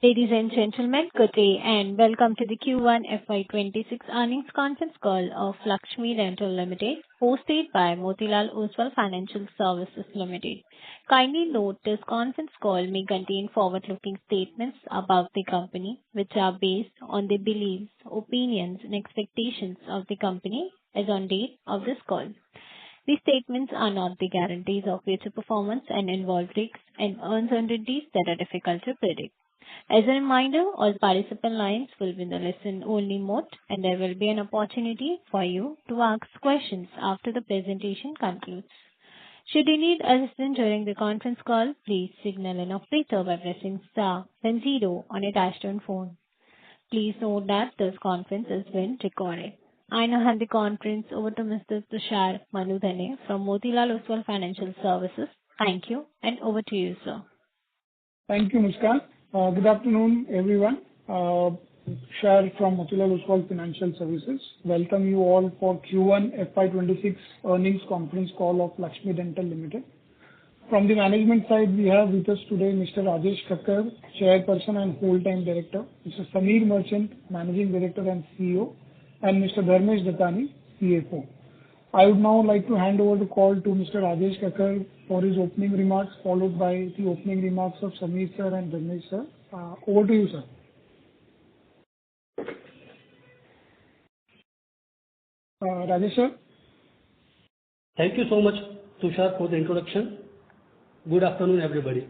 Ladies and gentlemen, good day and welcome to the Q1 FY26 earnings conference call of Laxmi Dental Limited, hosted by Motilal Oswal Financial Services Limited. Kindly note this conference call may contain forward-looking statements about the company, which are based on the beliefs, opinions, and expectations of the company as on date of this call. These statements are not the guarantees of future performance and involve risks and uncertainties that are difficult to predict. As a reminder, all participant lines will be in the listen-only mode, and there will be an opportunity for you to ask questions after the presentation concludes. Should you need assistance during the conference call, please signal an operator by pressing star then 0 on a touch-tone phone. Please note that this conference is being recorded. I now hand the conference over to Mr. Tushar Manudhane from Motilal Oswal Financial Services. Thank you, and over to you, sir. Thank you, Muskan. Good afternoon, everyone. Shah from Motilal Oswal Financial Services. Welcome you all for Q1 FY26 earnings conference call of Laxmi Dental Limited. From the management side, we have with us today Mr. Rajesh Thakkar, Chairperson and Whole-Time Director, Mr. Sameer Merchant, Managing Director and CEO, and Mr. Dharmesh Dattani, CFO. I would now like to hand over the call to Mr. Rajesh Thakkar for his opening remarks, followed by the opening remarks of Sameer sir and Dharmesh sir. Over to you, sir. Rajesh sir. Thank you so much, Tushar, for the introduction. Good afternoon, everybody.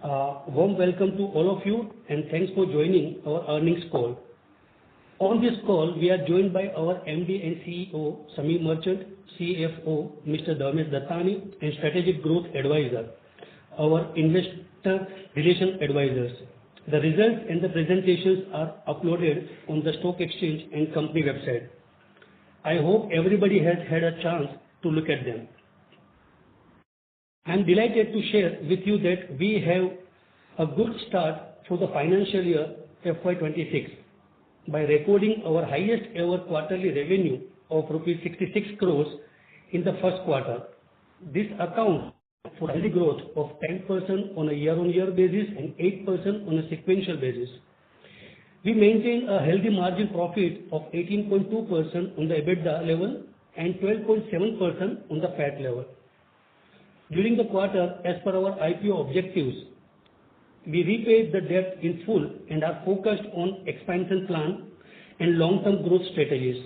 Warm welcome to all of you, and thanks for joining our earnings call. On this call, we are joined by our MD and CEO, Sameer Merchant, CFO, Mr. Dharmesh Dattani, and Strategic Growth Advisor, our Investor Relation Advisors. The results and the presentations are uploaded on the stock exchange and company website. I hope everybody has had a chance to look at them. I am delighted to share with you that we have a good start for the financial year FY26. By recording our highest ever quarterly revenue of rupees 66 crores in the first quarter. This accounts for a healthy growth of 10% on a year-on-year basis and 8% on a sequential basis. We maintain a healthy margin profit of 18.2% on the EBITDA level and 12.7% on the PAT level. During the quarter, as per our IPO objectives, we repaid the debt in full and are focused on expansion plan and long-term growth strategies,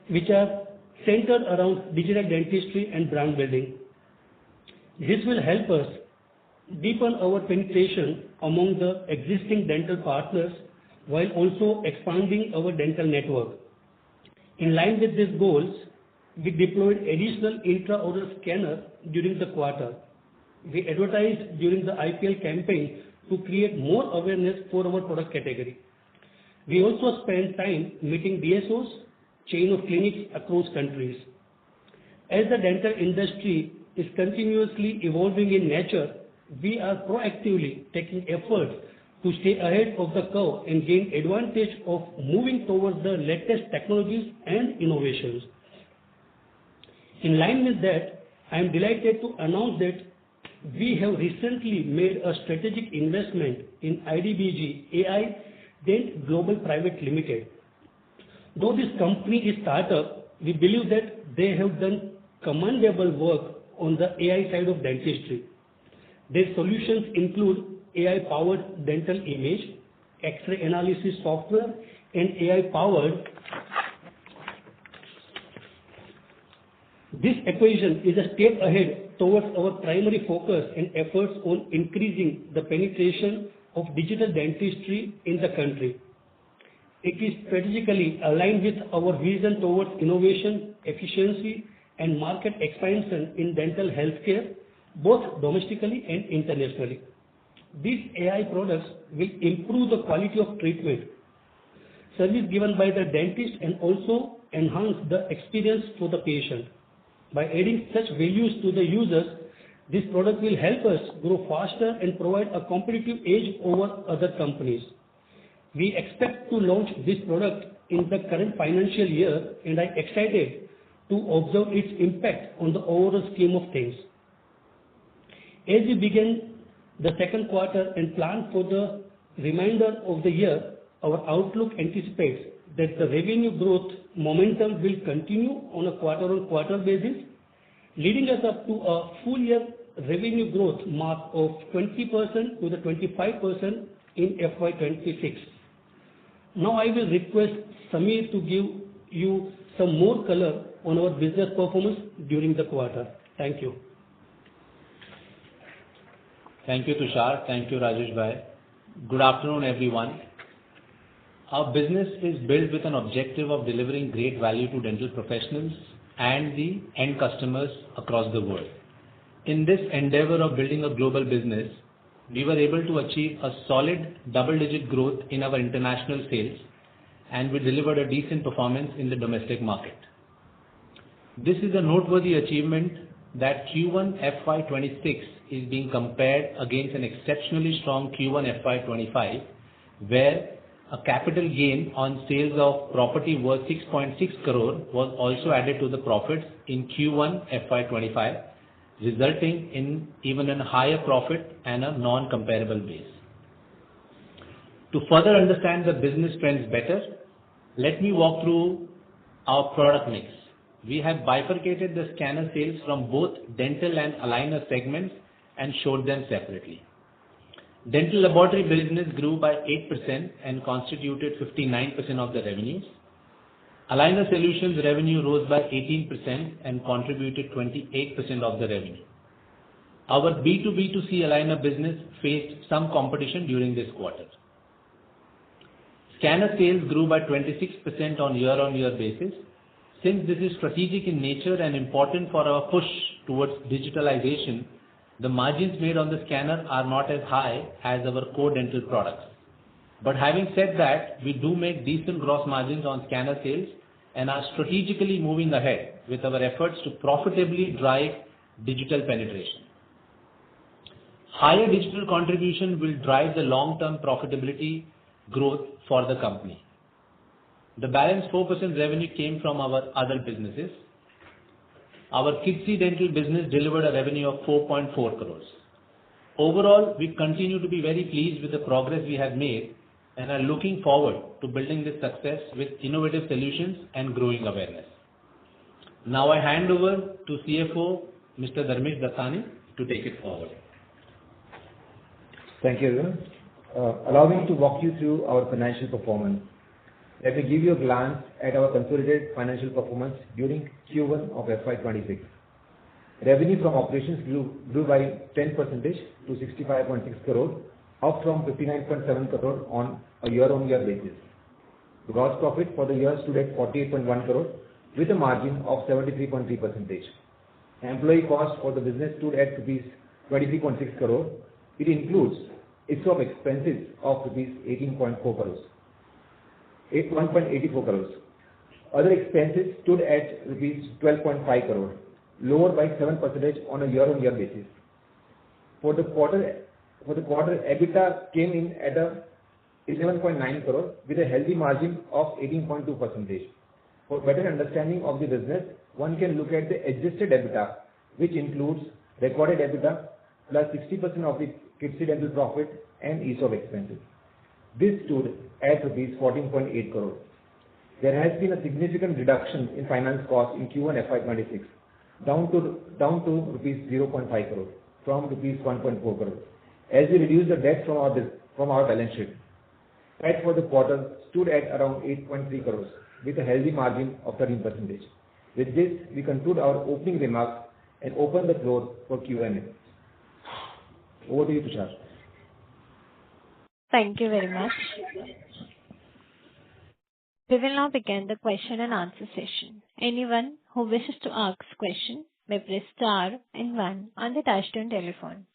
which are centered around digital dentistry and brand building. This will help us deepen our penetration among the existing dental partners while also expanding our dental network. In line with these goals, we deployed additional intra-oral scanner during the quarter. We advertised during the IPL campaign to create more awareness for our product category. We also spent time meeting DSOs, chain of clinics across countries. As the dental industry is continuously evolving in nature, we are proactively taking efforts to stay ahead of the curve and gain advantage of moving towards the latest technologies and innovations. In line with that, I am delighted to announce that we have recently made a strategic investment in IDBG AI Dent Global Private Limited. Though this company is startup, we believe that they have done commendable work on the AI side of dentistry. Their solutions include AI-powered dental image, X-ray analysis software, and AI-powered. This equation is a step ahead towards our primary focus and efforts on increasing the penetration of digital dentistry in the country. It is strategically aligned with our vision towards innovation, efficiency, and market expansion in dental healthcare, both domestically and internationally. These AI products will improve the quality of treatment, service given by the dentist, and also enhance the experience for the patient. By adding such values to the users, this product will help us grow faster and provide a competitive edge over other companies. We expect to launch this product in the current financial year, and I am excited to observe its impact on the overall scheme of things. As we begin the second quarter and plan for the remainder of the year, our outlook anticipates that the revenue growth momentum will continue on a quarter-on-quarter basis, leading us up to a full year revenue growth mark of 20% to the 25% in FY 26. Now I will request Samir to give you some more color on our business performance during the quarter. Thank you. Thank you, Tushar. Thank you, Rajesh Bhai. Good afternoon, everyone. Our business is built with an objective of delivering great value to dental professionals and the end customers across the world. In this endeavor of building a global business, we were able to achieve a solid double-digit growth in our international sales, and we delivered a decent performance in the domestic market. This is a noteworthy achievement that Q1 FY26 is being compared against an exceptionally strong Q1 FY25, where a capital gain on sales of property worth 6.6 crore was also added to the profits in Q1 FY25, resulting in even a higher profit and a non-comparable base. To further understand the business trends better, let me walk through our product mix. We have bifurcated the scanner sales from both dental and aligner segments and showed them separately. Dental laboratory business grew by 8% and constituted 59% of the revenues. Aligner solutions revenue rose by 18% and contributed 28% of the revenue. Our B2B2C aligner business faced some competition during this quarter. Scanner sales grew by 26% on year-on-year basis. Since this is strategic in nature and important for our push towards digitalization, the margins made on the scanner are not as high as our core dental products. But having said that, we do make decent gross margins on scanner sales and are strategically moving ahead with our efforts to profitably drive digital penetration. Higher digital contribution will drive the long-term profitability growth for the company. The balance 4% revenue came from our other businesses. Our Kidsi Dental business delivered a revenue of 4.4 crores. Overall, we continue to be very pleased with the progress we have made and are looking forward to building this success with innovative solutions and growing awareness. Now I hand over to CFO Mr. Dharmesh Dattani to take it forward. Thank you, everyone. Allow me to walk you through our financial performance. Let me give you a glance at our consolidated financial performance during Q1 of FY26. Revenue from operations grew by 10% to 65.6 crore, up from 59.7 crore on a year-on-year basis. Gross profit for the year stood at 48.1 crore with a margin of 73.3%. Employee cost for the business stood at rupees 23.6 crore. It includes ESOP expenses of rupees 18.4 crores. 1.84 crores. Other expenses stood at rupees 12.5 crore, lower by 7% on a year-on-year basis. For the quarter, EBITDA came in at 11.9 crore with a healthy margin of 18.2%. For better understanding of the business, one can look at the adjusted EBITDA, which includes recorded EBITDA plus 60% of the Kidsi Dental profit and ESOP expenses. This stood at rupees 14.8 crore. There has been a significant reduction in finance costs in Q1 FY26, down to rupees 0.5 crore from rupees 1.4 crore, as we reduce the debt from our balance sheet. PAT for the quarter stood at around 8.3 crores with a healthy margin of 13%. With this, we conclude our opening remarks and open the floor for Q&A. Over to you, Tushar. Thank you very much. We will now begin the question and answer session. Anyone who wishes to ask question may press star and 1 on the touchtone telephone.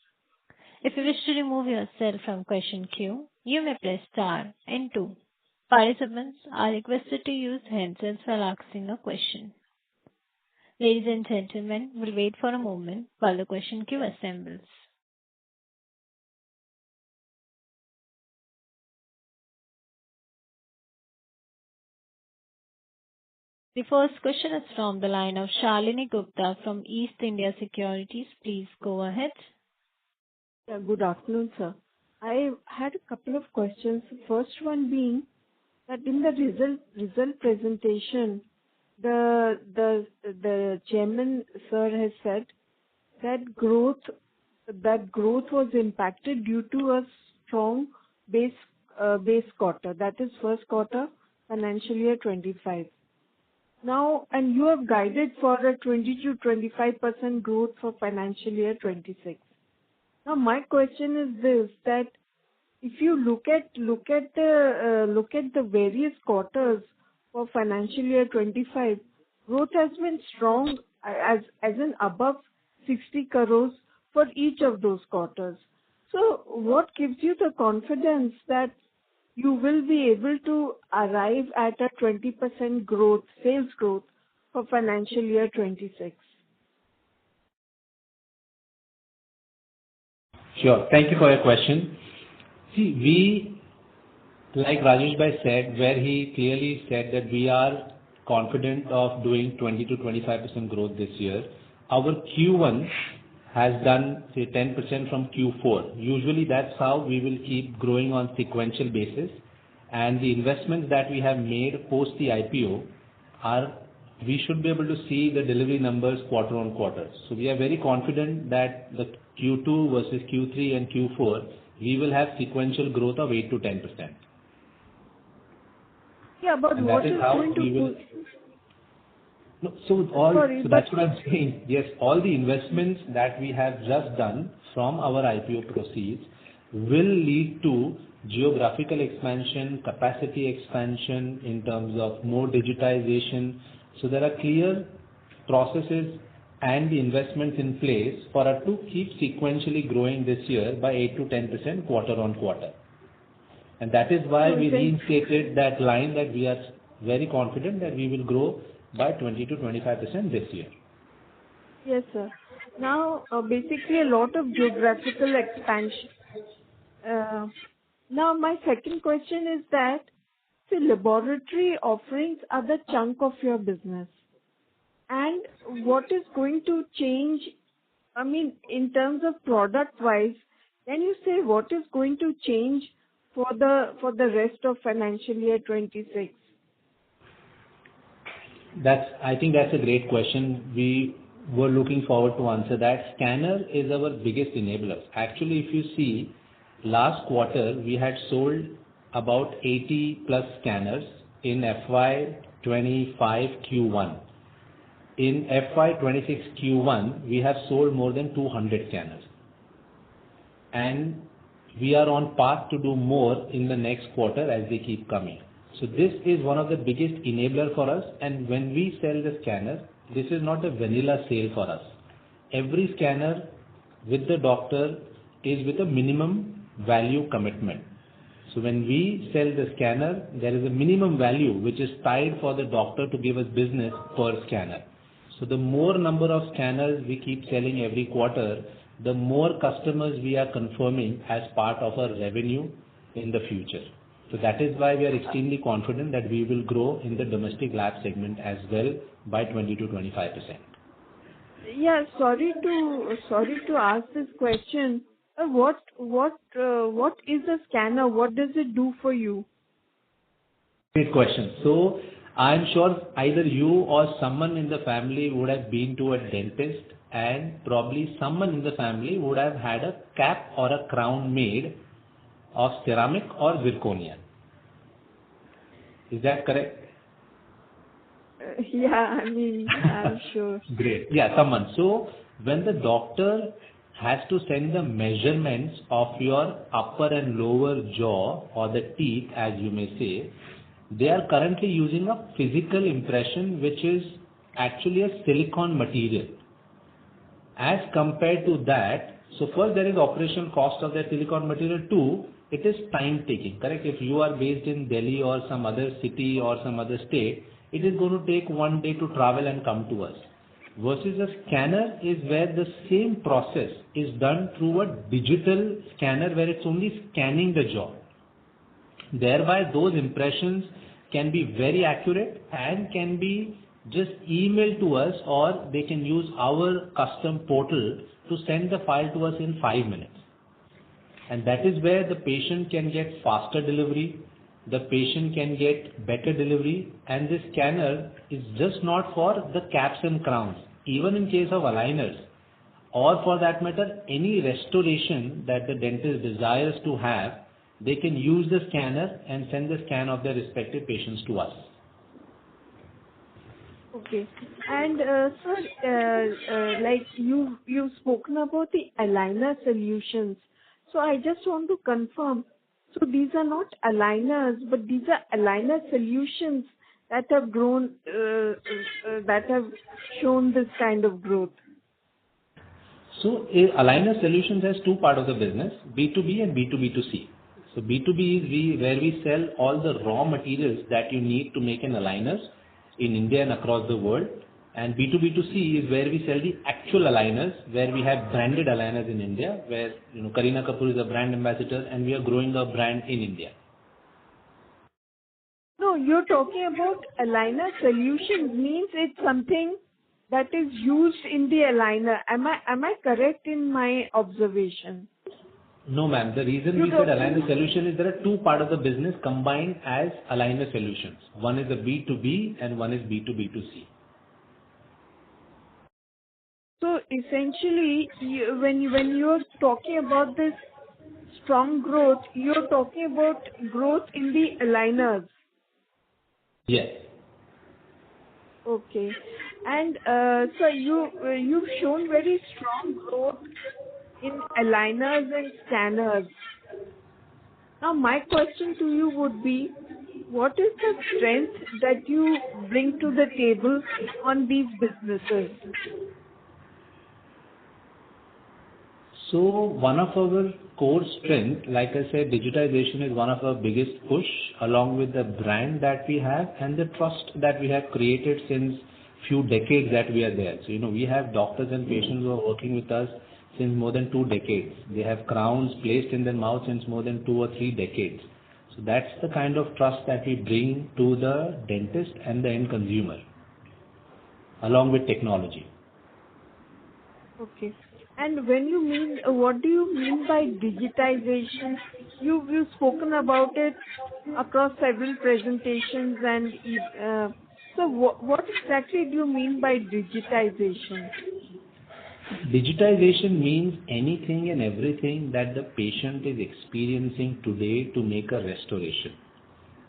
If you wish to remove yourself from question queue, you may press star and 2. Participants are requested to use handsets while asking a question. Ladies and gentlemen, we'll wait for a moment while the question queue assembles. The first question is from the line of Shalini Gupta from East India Securities. Please go ahead. Yeah, good afternoon, sir. I had a couple of questions. First one being that in the result presentation, the chairman sir has said that growth was impacted due to a strong base quarter. That is first quarter financial year 25. Now, and you have guided for a 20 to 25% growth for financial year 26. Now, my question is this: that if you look at the various quarters for financial year 25, growth has been strong as in above 60 crores for each of those quarters. So, what gives you the confidence that you will be able to arrive at a 20% growth, sales growth for financial year 26? Sure. Thank you for your question. See, we, like Rajesh Bhai said, where he clearly said that we are confident of doing 20 to 25% growth this year. Our Q1 has done, say, 10% from Q4. Usually that's how we will keep growing on sequential basis. And the investments that we have made post the IPO we should be able to see the delivery numbers quarter on quarter. So we are very confident that the Q2 versus Q3 and Q4, we will have sequential growth of 8 to 10%. Yeah, but and what that is is how going to we will. No, that's what I'm saying. Yes, all the investments that we have just done from our IPO proceeds will lead to geographical expansion, capacity expansion in terms of more digitization. So there are clear processes and the investments in place for us to keep sequentially growing this year by 8 to 10% quarter on quarter. And that is why we reinstated that line that we are very confident that we will grow by 20 to 25% this year. Yes, sir. Now, basically a lot of geographical expansion. Now, my second question is that the laboratory offerings are the chunk of your business. And what is going to change, I mean, in terms of product-wise, can you say what is going to change for the rest of financial year 26? I think that's a great question. We were looking forward to answer that. Scanner is our biggest enabler. Actually, if you see, last quarter we had sold about 80 plus scanners in FY25 Q1. In FY26 Q1, we have sold more than 200 scanners. And we are on path to do more in the next quarter as they keep coming. So this is one of the biggest enabler for us, and when we sell the scanner, this is not a vanilla sale for us. Every scanner with the doctor is with a minimum value commitment. So when we sell the scanner, there is a minimum value which is tied for the doctor to give us business per scanner. So the more number of scanners we keep selling every quarter, the more customers we are confirming as part of our revenue in the future. So that is why we are extremely confident that we will grow in the domestic lab segment as well by 20 to 25%. Yeah, sorry to ask this question. What is a scanner? What does it do for you? Great question. So I'm sure either you or someone in the family would have been to a dentist, and probably someone in the family would have had a cap or a crown made of ceramic or zirconia. Is that correct? Yeah, I mean, I'm sure. Great. Yeah, someone. So when the doctor has to send the measurements of your upper and lower jaw or the teeth, as you may say, they are currently using a physical impression which is actually a silicon material. As compared to that, so first there is operational cost of that silicon material. Two, it is time taking, correct? If you are based in Delhi or some other city or some other state, it is going to take 1 day to travel and come to us. Versus a scanner is where the same process is done through a digital scanner where it's only scanning the jaw. Thereby those impressions can be very accurate and can be just emailed to us, or they can use our custom portal to send the file to us in 5 minutes. And that is where the patient can get faster delivery, the patient can get better delivery, and this scanner is just not for the caps and crowns. Even in case of aligners, or for that matter, any restoration that the dentist desires to have, they can use the scanner and send the scan of their respective patients to us. Okay. And sir, like you've spoken about the aligner solutions. So I just want to confirm. So these are not aligners, but these are aligner solutions that have grown, that have shown this kind of growth. So aligner solutions has two parts of the business, B2B and B2B2C. So B2B is where we sell all the raw materials that you need to make an aligners in India and across the world. And B2B2C is where we sell the actual aligners, where we have branded aligners in India, where Kareena Kapoor is a brand ambassador and we are growing a brand in India. No, you're talking about aligner solutions means it's something that is used in the aligner. Am I correct in my observation? No, ma'am. The reason we said aligner solution is there are two parts of the business combined as aligner solutions. One is the B2B and one is B2B2C. So essentially, when you're talking about this strong growth, you're talking about growth in the aligners. Yes. Okay. And so you've shown very strong growth in aligners and scanners. Now my question to you would be, what is the strength that you bring to the table on these businesses? So one of our core strength, like I said, digitization is one of our biggest push, along with the brand that we have and the trust that we have created since few decades that we are there. So we have doctors and patients who are working with us since more than 2 decades. They have crowns placed in their mouth since more than 2 or 3 decades. So that's the kind of trust that we bring to the dentist and the end consumer, along with technology. Okay. And when you mean, what do you mean by digitization? You've spoken about it across several presentations, and so what exactly do you mean by digitization? Digitization means anything and everything that the patient is experiencing today to make a restoration.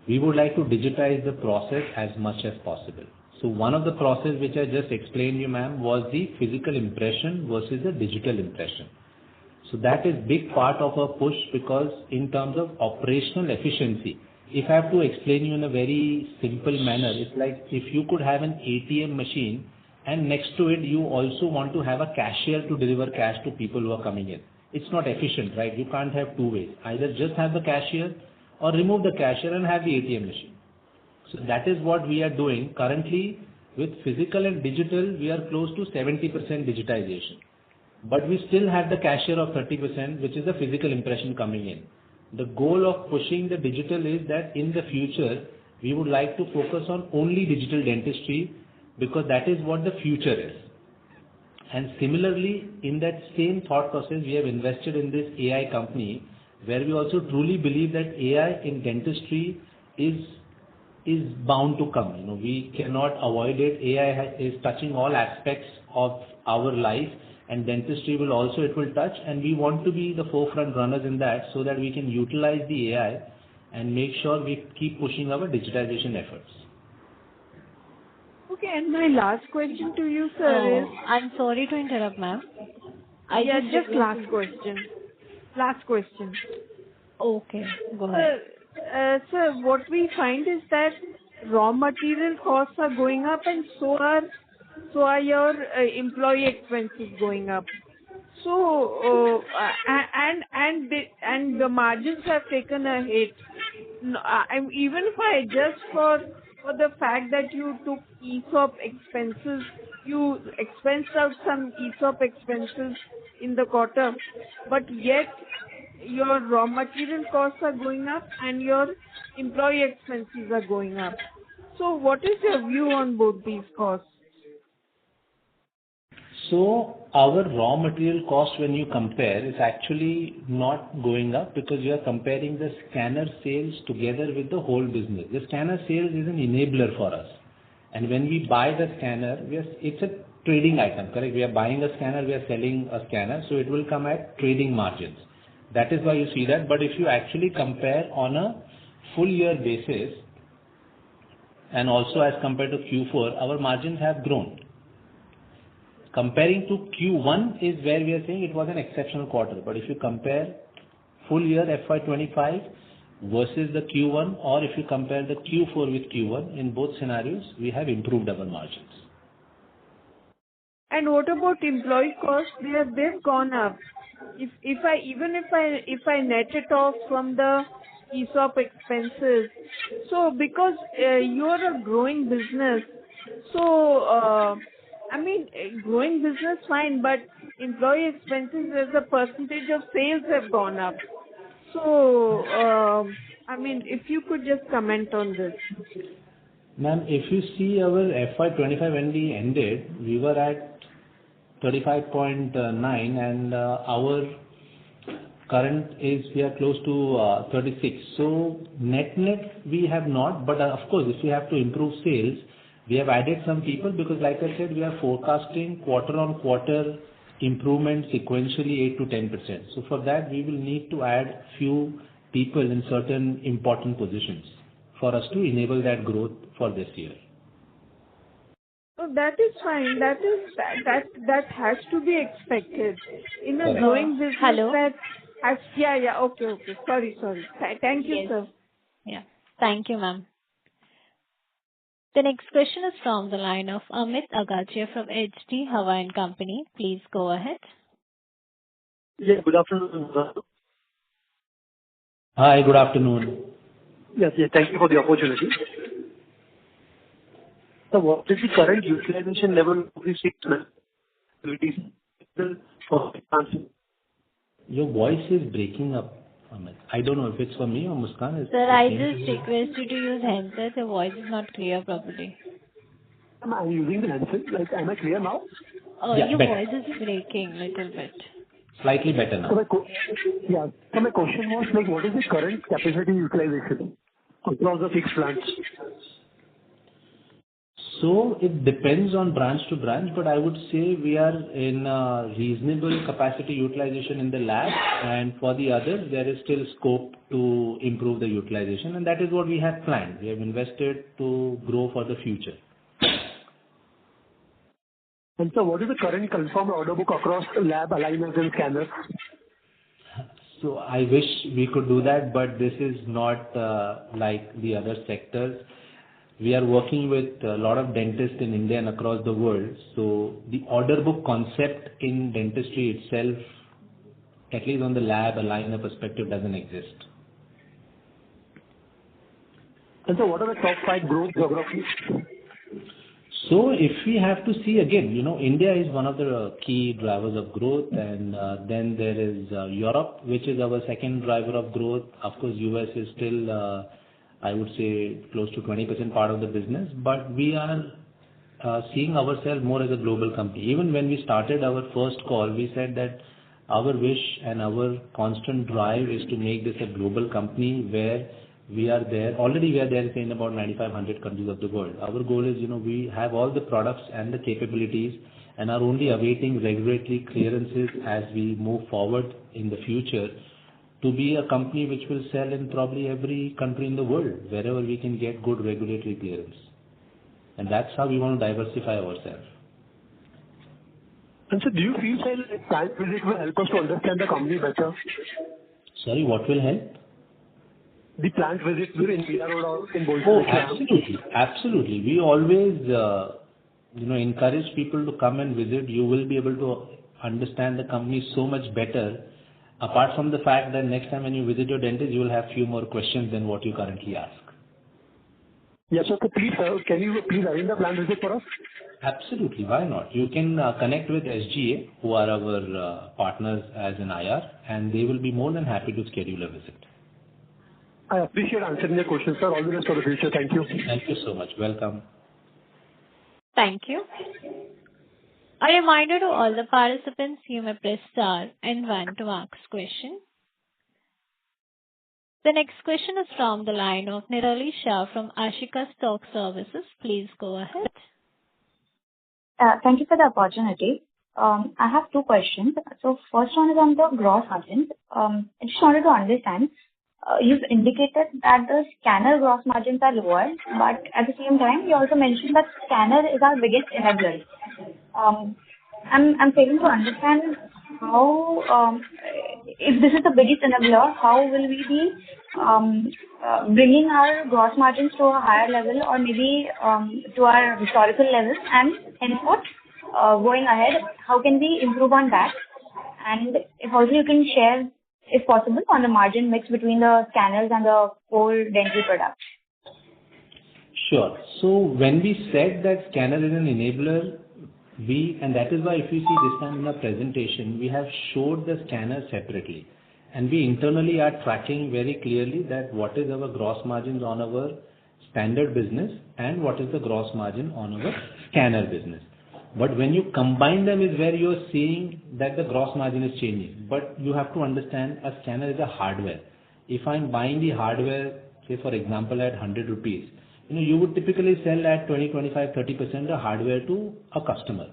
We would like to digitize the process as much as possible. So one of the process which I just explained you, ma'am, was the physical impression versus the digital impression. So that is big part of our push, because in terms of operational efficiency, if I have to explain you in a very simple manner, it's like if you could have an ATM machine and next to it you also want to have a cashier to deliver cash to people who are coming in. It's not efficient, right? You can't have two ways. Either just have the cashier or remove the cashier and have the ATM machine. So that is what we are doing currently. With physical and digital, we are close to 70% digitization. But we still have the cashier of 30%, which is the physical impression coming in. The goal of pushing the digital is that in the future, we would like to focus on only digital dentistry, because that is what the future is. And similarly, in that same thought process, we have invested in this AI company, where we also truly believe that AI in dentistry is bound to come. We cannot avoid it. AI is touching all aspects of our life, and dentistry will also, it will touch, and we want to be the forefront runners in that, so that we can utilize the AI and make sure we keep pushing our digitization efforts. Okay, and my last question to you, sir, is... I'm sorry to interrupt, ma'am. Just last question. Last question. Okay, go ahead. Sir, what we find is that raw material costs are going up, and so are your employee expenses going up. So and the margins have taken a hit. Even if I adjust for the fact that you took ESOP expenses, you expensed out some ESOP expenses in the quarter, but yet your raw material costs are going up and your employee expenses are going up. So what is your view on both these costs? So our raw material cost when you compare is actually not going up because you are comparing the scanner sales together with the whole business. The scanner sales is an enabler for us. And when we buy the scanner, it's a trading item, correct? We are buying a scanner, we are selling a scanner, so it will come at trading margins. That is why you see that. But if you actually compare on a full year basis and also as compared to Q4, our margins have grown. Comparing to Q1 is where we are saying it was an exceptional quarter. But if you compare full year FY25 versus the Q1, or if you compare the Q4 with Q1, in both scenarios, we have improved our margins. And what about employee costs? They've gone up. If I net it off from the ESOP expenses, so because you're a growing business, so growing business fine, but employee expenses as a percentage of sales have gone up. So if you could just comment on this. Ma'am, if you see our FY25 when we ended, we were at 35.9 and our current is we are close to 36. So net we have not, but of course if we have to improve sales, we have added some people because like I said, we are forecasting quarter on quarter improvement sequentially 8 to 10%. So for that we will need to add few people in certain important positions for us to enable that growth for this year. So that is fine. That has to be expected in a growing business. Hello. Okay. Sorry. Thank you, Yes. sir. Yeah. Thank you, ma'am. The next question is from the line of Amit Agache from HD Hawa & Company. Please go ahead. Yeah, good afternoon, sir. Hi, good afternoon. Yes, thank you for the opportunity. So what is the current utilization level of the 6 facilities for expansion? Your voice is breaking up, Amit. I don't know if it's for me or Muskan. Sir, I just request you to use handset. Your voice is not clear properly. Am I using the handset? Am I clear now? Yeah, your better. voice is breaking a little bit. Slightly better now. So my question was what is the current capacity utilization across the 6 plants? So it depends on branch to branch, but I would say we are in reasonable capacity utilization in the lab, and for the others, there is still scope to improve the utilization, and that is what we have planned. We have invested to grow for the future. And so what is the current confirmed order book across lab, aligners and scanners? So I wish we could do that, but this is not like the other sectors. We are working with a lot of dentists in India and across the world. So the order book concept in dentistry itself, at least on the lab aligner perspective, doesn't exist. And so what are the top 5 growth geographies? So if we have to see again, India is one of the key drivers of growth, and then there is Europe, which is our second driver of growth. Of course, US is still I would say close to 20% part of the business, but we are seeing ourselves more as a global company. Even when we started our first call, we said that our wish and our constant drive is to make this a global company where we are there. Already we are there in about 9,500 countries of the world. Our goal is, we have all the products and the capabilities and are only awaiting regulatory clearances as we move forward in the future to be a company which will sell in probably every country in the world, wherever we can get good regulatory clearance. And that's how we want to diversify ourselves. And so do you feel that plant visit will help us to understand the company better? Sorry, what will help? The plant visit in Mira Road or in Bolton. Oh, absolutely. We always, encourage people to come and visit. You will be able to understand the company so much better. Apart from the fact that next time when you visit your dentist, you will have few more questions than what you currently ask. Yes, so please, can you please arrange the plant visit for us? Absolutely, why not? You can connect with SGA, who are our partners as an IR, and they will be more than happy to schedule a visit. I appreciate answering your questions, sir. All the best for the future. Thank you. Thank you so much. Welcome. Thank you. A reminder to all the participants, you may press star and one to ask question. The next question is from the line of Nirali Shah from Ashika Stock Services. Please go ahead. Thank you for the opportunity. I have two questions. So first one is on the gross margins. I just wanted to understand, you've indicated that the scanner gross margins are lower, but at the same time, you also mentioned that scanner is our biggest enabler. I'm failing to understand how, if this is the biggest enabler, how will we be bringing our gross margins to a higher level or maybe to our historical levels, and henceforth, going ahead, how can we improve on that? And if also you can share, if possible, on the margin mix between the scanners and the core dental products. Sure. So when we said that scanner is an enabler, and that is why if you see this time in our presentation, we have showed the scanner separately. And we internally are tracking very clearly that what is our gross margins on our standard business and what is the gross margin on our scanner business. But when you combine them is where you are seeing that the gross margin is changing. But you have to understand a scanner is a hardware. If I'm buying the hardware, say for example at 100 rupees, you would typically sell at 20, 25, 30% the hardware to a customer.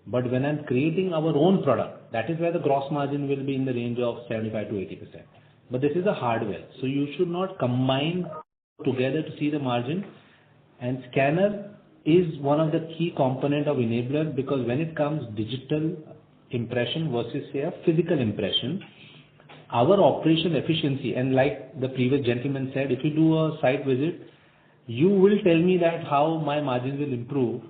But when I'm creating our own product, that is where the gross margin will be in the range of 75 to 80%. But this is a hardware. So you should not combine together to see the margin. And scanner is one of the key component of enabler, because when it comes digital impression versus say a physical impression, our operation efficiency, and like the previous gentleman said, if you do a site visit, you will tell me that how my margins will improve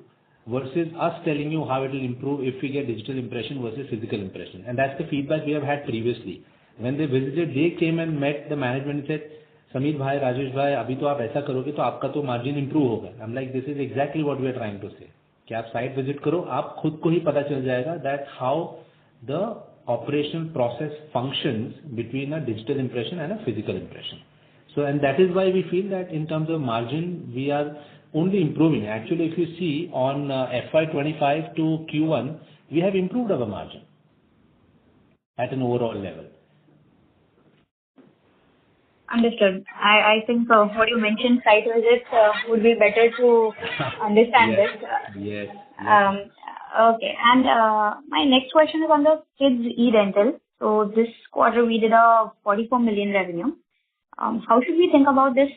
versus us telling you how it will improve if we get digital impression versus physical impression. And that's the feedback we have had previously. When they visited, they came and met the management and said, Sameer bhai, Rajesh bhai, abhi to aap aisa karoge to aapka to margin improve hoga. I'm like, this is exactly what we are trying to say. कि आप site visit करो, आप खुद को ही पता चल जाएगा that how the operational process functions between a digital impression and a physical impression. So, and that is why we feel that in terms of margin, we are only improving. Actually, if you see on FY25 to Q1, we have improved our margin at an overall level. Understood. I think what you mentioned, site visits, would be better to understand Yes. this. Yes. Okay. And my next question is on the kids e-dental. So this quarter we did a 44 million revenue. How should we think about this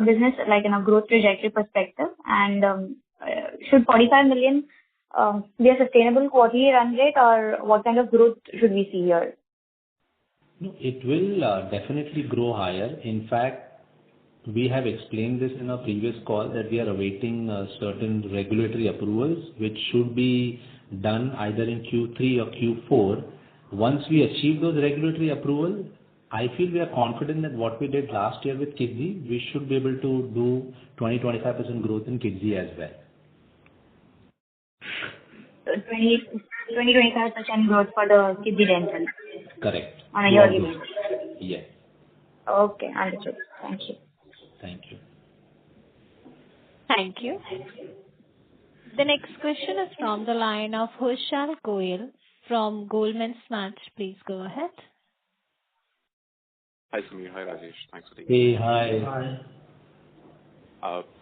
business, like in a growth trajectory perspective? And should 45 million be a sustainable quarterly run rate, or what kind of growth should we see here? No, it will definitely grow higher. In fact, we have explained this in our previous call that we are awaiting certain regulatory approvals, which should be done either in Q3 or Q4. Once we achieve those regulatory approvals, I feel we are confident that what we did last year with Kidsy, we should be able to do 20-25% growth in Kidsy as well. 20-25% growth for the kids dental. Correct. On a yearly basis. Yes. Okay, understood. Thank you. Thank you. Thank you. The next question is from the line of Hushal Goyal from Goldman Sachs. Please go ahead. Hi, Sameer. Hi, Rajesh. Thanks for taking Hey, hi.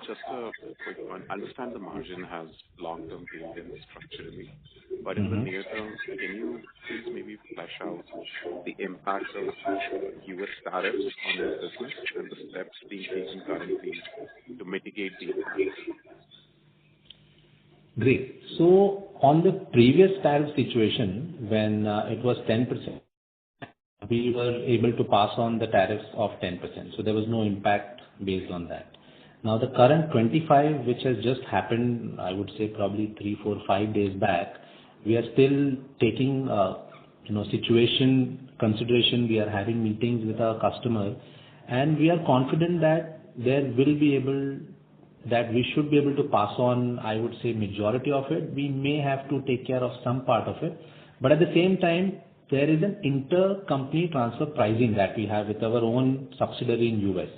Just a quick one. I understand the margin has long-term tailwinds structurally, but in the near term, can you please maybe flesh out the impact of US tariffs on your business and the steps being taken currently to mitigate the impact? Great. So on the previous tariff situation, when it was 10%, we were able to pass on the tariffs of 10%. So there was no impact based on that. Now the current 25, which has just happened, I would say probably 3, 4, 5 days back, we are still taking, situation consideration. We are having meetings with our customer, and we are confident that we should be able to pass on, I would say, majority of it. We may have to take care of some part of it, but at the same time, there is an intercompany transfer pricing that we have with our own subsidiary in US.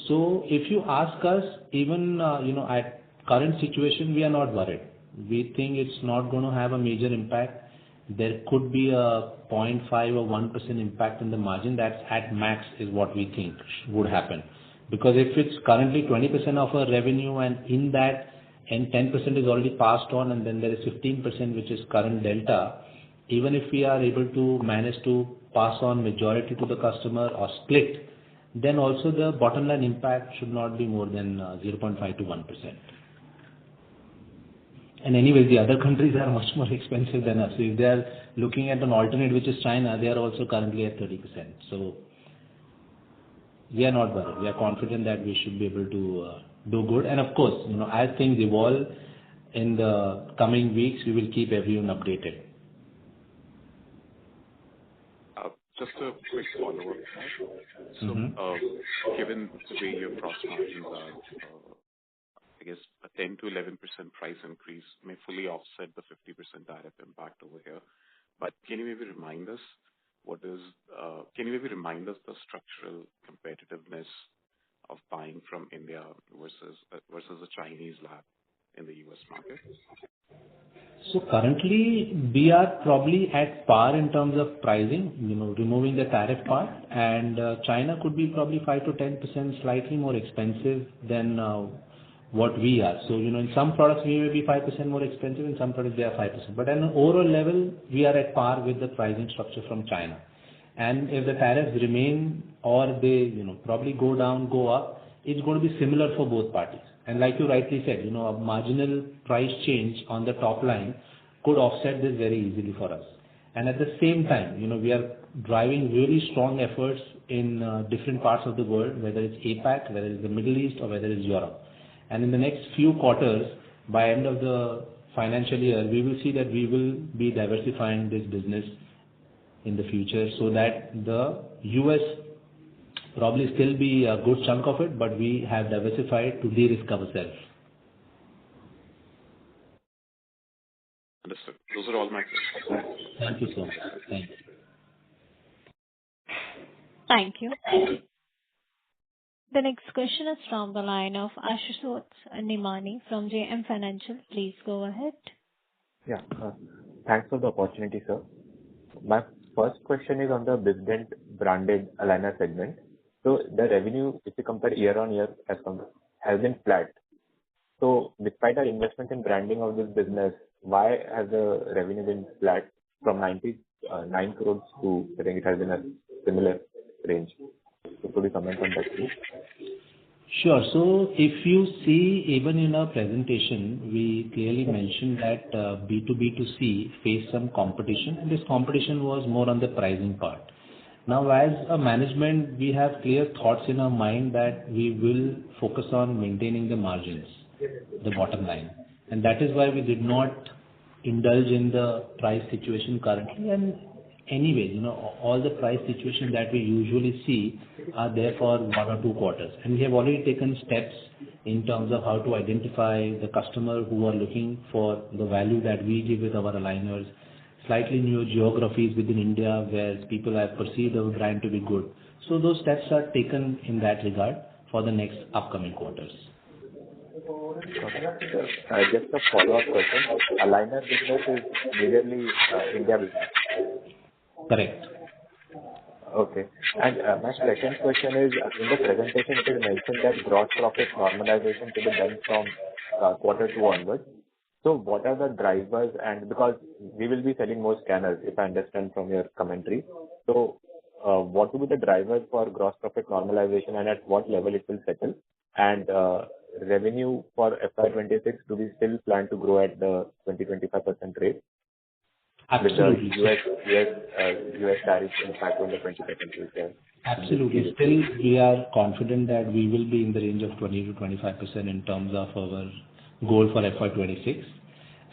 So if you ask us, even at current situation, we are not worried. we think it's not going to have a major impact. There could be a 0.5 or 1% impact in the margin. That's at max is what we think would happen. Because if it's currently 20% of our revenue and in that and 10% is already passed on and then there is 15% which is current delta, even if we are able to manage to pass on majority to the customer or split, then also the bottom line impact should not be more than 0.5 to 1%. And anyways, the other countries are much more expensive than us. So if they are looking at an alternate, which is China, they are also currently at 30%. So we are not worried. We are confident that we should be able to do good. And of course, as things evolve in the coming weeks, we will keep everyone updated. Just a quick follow-up. So, given the way your gross margins are, I guess a 10 to 11% price increase may fully offset the 50% tariff impact over here. But can you maybe remind us the structural competitiveness of buying from India versus a Chinese lab in the US market? So currently we are probably at par in terms of pricing, removing the tariff part, and China could be probably 5 to 10% slightly more expensive than what we are. So, in some products we may be 5% more expensive, in some products they are 5%. But at an overall level, we are at par with the pricing structure from China. And if the tariffs remain or they, probably go down, go up, it's going to be similar for both parties. And like you rightly said, a marginal price change on the top line could offset this very easily for us. And at the same time, we are driving really strong efforts in different parts of the world, whether it's APAC, whether it's the Middle East, or whether it's Europe. And in the next few quarters, by end of the financial year, we will see that we will be diversifying this business in the future so that the US probably still be a good chunk of it, but we have diversified to de-risk ourselves. Understood. Those are all my questions. Thank you so much. Thank you. Thank you. The next question is from the line of Ashutosh Nimani from JM Financial. Please go ahead. Yeah. Thanks for the opportunity, sir. My first question is on the Bisdent branded aligner segment. So the revenue, if you compare year on year, has been flat. So despite our investment in branding of this business, why has the revenue been flat from 99 crores to, I think it has been a similar range? So could you comment on that, please? Sure. So if you see, even in our presentation, we clearly mentioned that B2B2C faced some competition, and this competition was more on the pricing part. Now, as a management, we have clear thoughts in our mind that we will focus on maintaining the margins, the bottom line. And that is why we did not indulge in the price situation currently. And anyway, all the price situations that we usually see are there for 1 or 2 quarters. And we have already taken steps in terms of how to identify the customer who are looking for the value that we give with our aligners, slightly new geographies within India where people have perceived our brand to be good. So those steps are taken in that regard for the next upcoming quarters. Just a follow-up question. Aligner business is majorly India business. Correct. Okay. And my second question is, in the presentation it is mentioned that gross profit normalization to be done from Q2 onwards. So what are the drivers, and because we will be selling more scanners, if I understand from your commentary. So what will be the drivers for gross profit normalization and at what level it will settle? And revenue for FY26, do we still plan to grow at the 20-25% rate? Absolutely. With the US tariff impact on the 20% rate. Absolutely. Still, we are confident that we will be in the range of 20 to 25% in terms of our goal for FY26.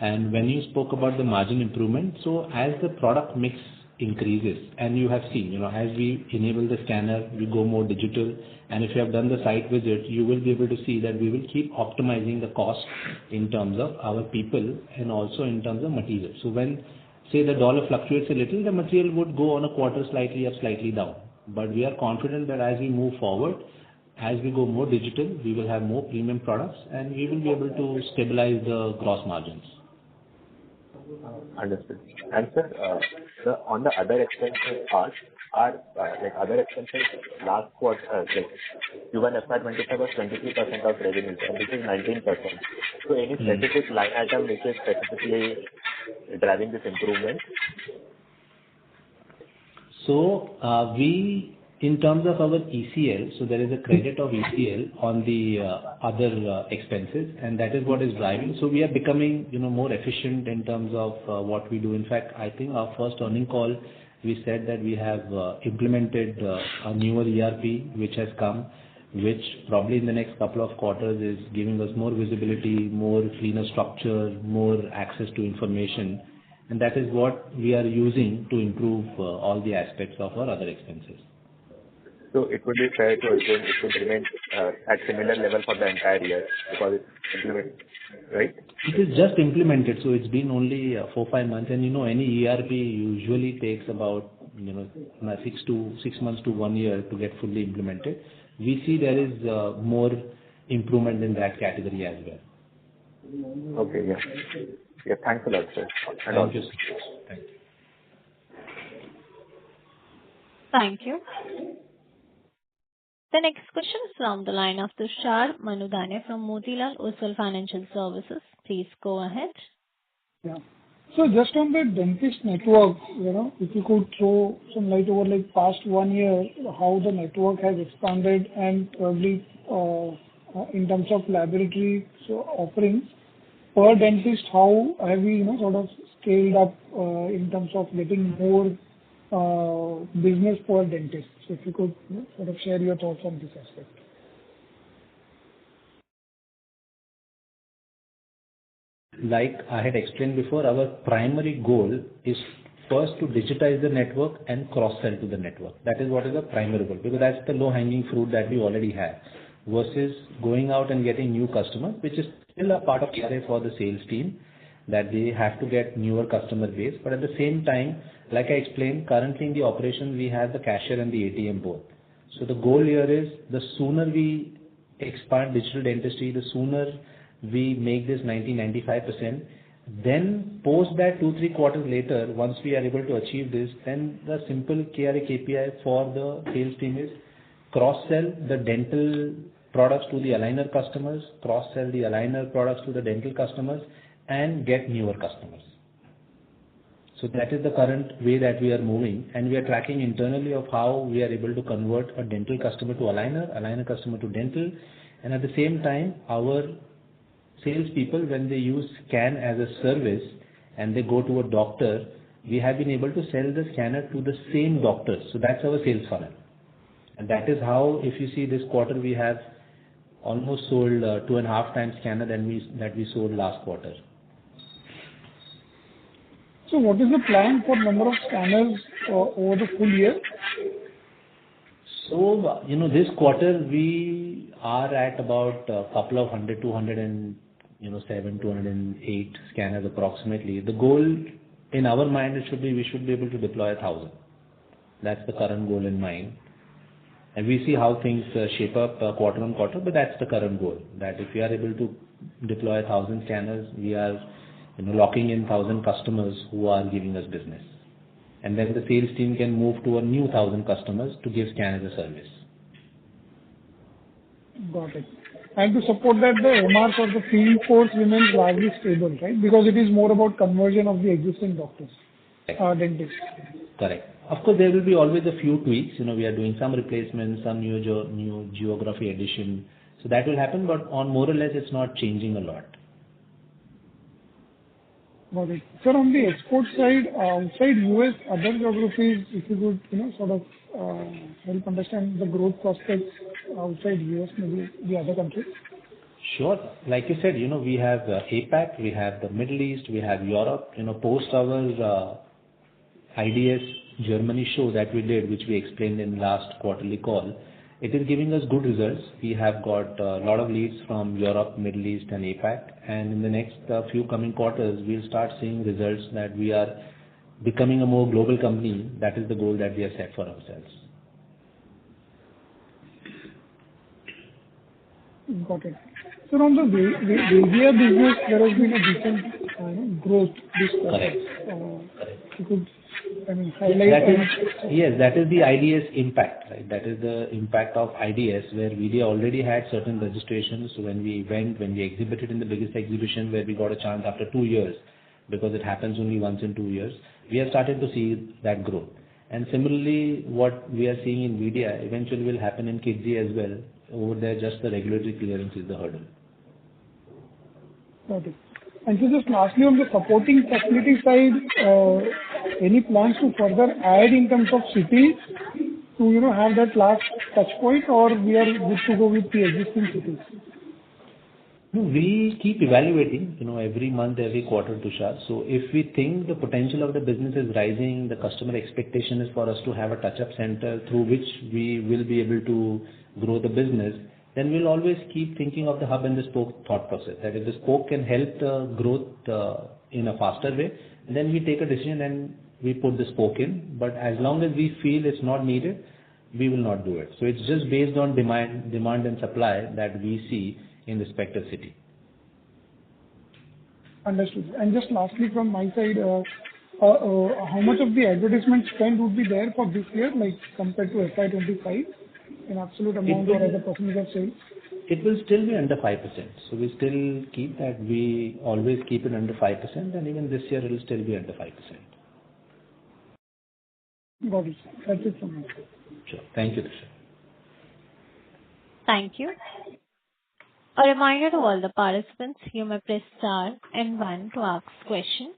And when you spoke about the margin improvement, so as the product mix increases, and you have seen, as we enable the scanner, we go more digital. And if you have done the site visit, you will be able to see that we will keep optimizing the cost in terms of our people and also in terms of material. So when, say, the dollar fluctuates a little, the material would go on a quarter slightly up, slightly down. But we are confident that as we move forward, as we go more digital, we will have more premium products and we will be able to stabilize the gross margins. Understood. And sir, on the other expenses part, our other expenses last quarter, like Q1 FY25 was 23% of revenues, and this is 19%. So any specific line item which is specifically driving this improvement? So we, in terms of our ECL, so there is a credit of ECL on the other expenses, and that is what is driving. So we are becoming, more efficient in terms of what we do. In fact, I think our first earning call, we said that we have implemented a newer ERP, which has come, which probably in the next couple of quarters is giving us more visibility, more cleaner structure, more access to information. And that is what we are using to improve all the aspects of our other expenses. So it would be fair to assume it would remain at similar level for the entire year because it's implemented, right? It is just implemented, so it's been only 4-5 months, and any ERP usually takes about 6 months to 1 year to get fully implemented. We see there is more improvement in that category as well. Okay, yeah. Yeah, thanks a lot, sir. Thank you. Thank you. Thank you. The next question is from the line of Tushar Manudhane from Motilal Oswal Financial Services. Please go ahead. Yeah. So just on the dentist network, if you could throw some light over like past 1 year, how the network has expanded and probably in terms of laboratory offerings per dentist, how have we sort of scaled up in terms of getting more business per dentist? So if you could sort of share your thoughts on this aspect. Like I had explained before, our primary goal is first to digitize the network and cross-sell to the network. That is what is the primary goal, because that's the low-hanging fruit that we already have, versus going out and getting new customers, which is still a part of KRA for the sales team, that they have to get newer customer base. But at the same time, like I explained, currently in the operation, we have the cashier and the ATM both. So the goal here is the sooner we expand digital dentistry, the sooner we make this 90-95%. Then post that 2-3 quarters later, once we are able to achieve this, then the simple KRA KPI for the sales team is cross-sell the dental products to the aligner customers, cross-sell the aligner products to the dental customers, and get newer customers. So that is the current way that we are moving, and we are tracking internally of how we are able to convert a dental customer to aligner customer to dental, and at the same time, our salespeople, when they use scan as a service and they go to a doctor, we have been able to sell the scanner to the same doctor. So that's our sales funnel. And that is how, if you see this quarter, we have almost sold 2.5 times scanner than we sold last quarter. So what is the plan for number of scanners over the full year? So, this quarter we are at about a couple of 207, 208 scanners approximately. The goal in our mind we should be able to deploy 1,000. That's the current goal in mind. And we see how things shape up quarter on quarter, but that's the current goal. That if we are able to deploy 1,000 scanners, we are locking in 1,000 customers who are giving us business. And then the sales team can move to a new 1,000 customers to give scan as a service. Got it. And to support that, the MR for the field force remains largely stable, right? Because it is more about conversion of the existing doctors, dentists. Correct. Of course, there will be always a few tweaks. We are doing some replacements, some new geography addition. So that will happen, but on more or less, it's not changing a lot. Got it. Sir, on the export side, outside US, other geographies, if you could, sort of help understand the growth prospects outside US, maybe the other countries. Sure. Like you said, we have APAC, we have the Middle East, we have Europe. Post our IDS Germany show that we did, which we explained in last quarterly call, it is giving us good results. We have got a lot of leads from Europe, Middle East and APAC, and in the next few coming quarters, we'll start seeing results that we are becoming a more global company. That is the goal that we have set for ourselves. Got it. So on the India business, there has been a decent growth this quarter. Correct. If you could, highlight. That is the IDS impact, right? That is the impact of IDS, where VDA already had certain registrations. So when we exhibited in the biggest exhibition, where we got a chance after 2 years, because it happens only once in 2 years, we have started to see that growth. And similarly, what we are seeing in VDA eventually will happen in Kidzi as well. Over there, just the regulatory clearance is the hurdle. Got it. And so just lastly, on the supporting facility side, any plans to further add in terms of cities to, have that last touch point, or we are good to go with the existing cities? No, we keep evaluating, every month, every quarter, Tushar. So if we think the potential of the business is rising, the customer expectation is for us to have a touch-up center through which we will be able to grow the business, then we'll always keep thinking of the hub and the spoke thought process. That if the spoke can help the growth in a faster way, then we take a decision and we put the spoke in. But as long as we feel it's not needed, we will not do it. So it's just based on demand and supply that we see in the respective city. Understood. And just lastly from my side, how much of the advertisement spend would be there for this year, like compared to FY25, in absolute amount or as a percentage of sales? It will still be under 5%. So we still keep that. We always keep it under 5%, and even this year it will still be under 5%. Got it. That's it from my side. Sure. Thank you, Tushar. Thank you. A reminder to all the participants, you may press star and 1 to ask question.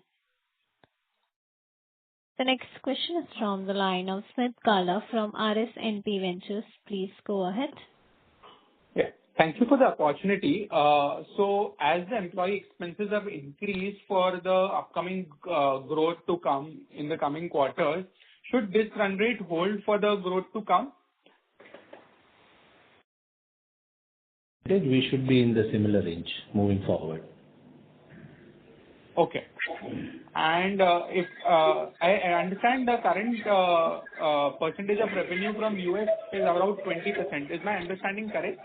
The next question is from the line of Smith Kala from RSNP Ventures. Please go ahead. Yeah. Thank you for the opportunity. So as the employee expenses have increased for the upcoming growth to come in the coming quarters, should this run rate hold for the growth to come? We should be in the similar range moving forward. Okay. And if I understand the current percentage of revenue from US is around 20%. Is my understanding correct?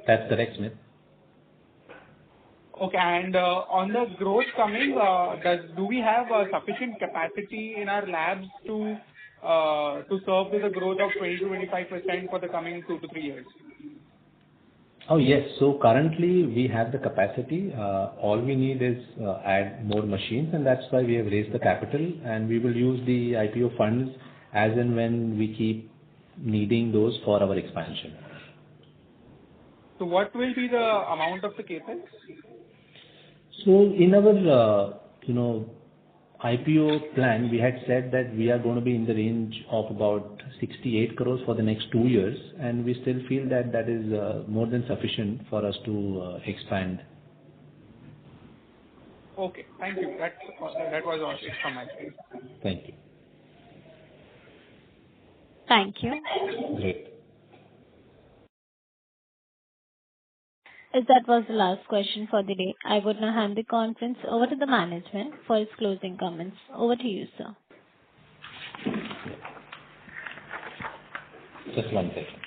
That's correct, Smith. Okay. And on the growth coming, do we have sufficient capacity in our labs to serve to the growth of 20 to 25% for the coming 2 to 3 years? Oh, yes. So currently we have the capacity. All we need is add more machines, and that's why we have raised the capital, and we will use the IPO funds as and when we keep needing those for our expansion. So what will be the amount of the capex? So in our, IPO plan, we had said that we are going to be in the range of about 68 crores for the next 2 years, and we still feel that that is more than sufficient for us to expand. Okay, thank you. That was all from my side. Thank you. Thank you. Great. As that was the last question for the day, I would now hand the conference over to the management for its closing comments. Over to you, sir. Just one second.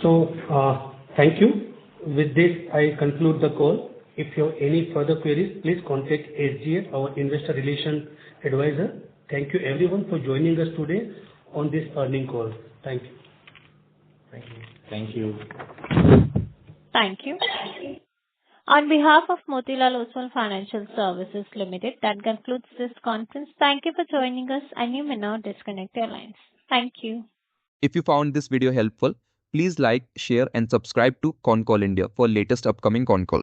So, thank you. With this, I conclude the call. If you have any further queries, please contact SGA, our investor relation advisor. Thank you everyone for joining us today on this earnings call. Thank you. Thank you. Thank you. Thank you. On behalf of Motilal Oswal Financial Services Limited, that concludes this conference. Thank you for joining us, and you may now disconnect your lines. Thank you. If you found this video helpful, please like, share and subscribe to Concall India for latest upcoming Concall.